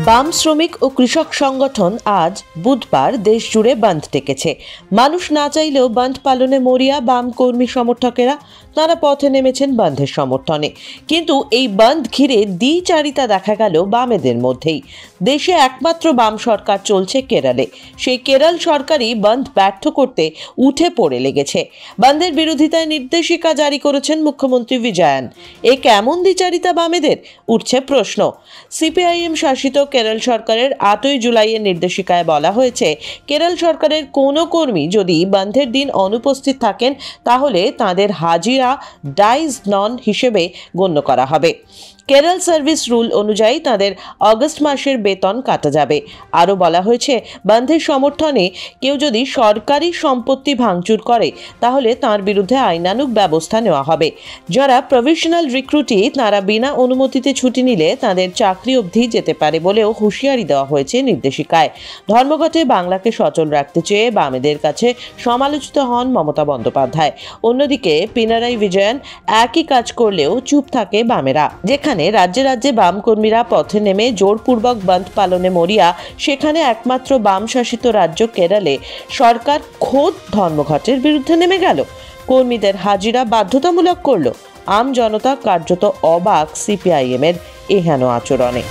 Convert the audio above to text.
বাম শ্রমিক ও কৃষক সংগঠন আজ বুধবার দেশ জুড়ে বন্ধ ডেকেছে। মানুষ না চাইলেও বন্ধ পালনে মরিয়া বাম কর্মী সমর্থকেরা। তারা পথে নেমেছেন বন্ধের সমর্থনে, কিন্তু এই বন্ধ ঘিরে দ্বিচারিতা দেখা গেল বামেদের মধ্যেই। দেশে একমাত্র বাম সরকার চলছে কেরলে। সেই কেরল সরকারই বন্ধ ব্যর্থ করতে উঠে পড়ে লেগেছে। বন্ধের বিরোধিতায় নির্দেশিকা জারি করেছেন মুখ্যমন্ত্রী বিজয়ন। এ কেমন দ্বিচারিতা বামেদের, উঠছে প্রশ্ন। সিপিআইএম শাসিত কেরল সরকারের 8ই জুলাইয়ের নির্দেশিকায় বলা হয়েছে, কেরল সরকারের কোনো কর্মী যদি বন্ধের দিন অনুপস্থিত থাকেন তাহলে তাদের হাজিরা ডাইজ নন হিসেবে গণ্য করা হবে। কেরল সার্ভিস রুল অনুযায়ী তাদের অগস্ট মাসের বেতন কাটা যাবে। আরও বলা হয়েছে, বন্ধের সমর্থনে কেউ যদি সরকারি সম্পত্তি ভাঙচুর করে তাহলে তার বিরুদ্ধে আইনানুগ ব্যবস্থা নেওয়া হবে। যারা প্রভিশনাল রিক্রুটি তারা বিনা অনুমতিতে ছুটি নিলে তাদের চাকরি অবধি যেতে পারে বলেও হুঁশিয়ারি দেওয়া হয়েছে নির্দেশিকায়। ধর্মঘটে বাংলাকে সচল রাখতে চেয়ে বামেদের কাছে সমালোচিত হন মমতা বন্দ্যোপাধ্যায়। অন্যদিকে পিনারাই বিজয়ন একই কাজ করলেও চুপ থাকে বামেরা। যেখানে রাজ্যে রাজ্যে বাম কর্মীরা পথে নেমে জোরপূর্বক বন্ধ পালনে মরিয়া, সেখানে একমাত্র বাম শাসিত রাজ্য কেরলে সরকার খোদ ধর্মঘটের বিরুদ্ধে নেমে গেল, কর্মীদের হাজিরা বাধ্যতামূলক করল। আম জনতা কার্যত অবাক সিপিআইএম এর এহেন আচরণে।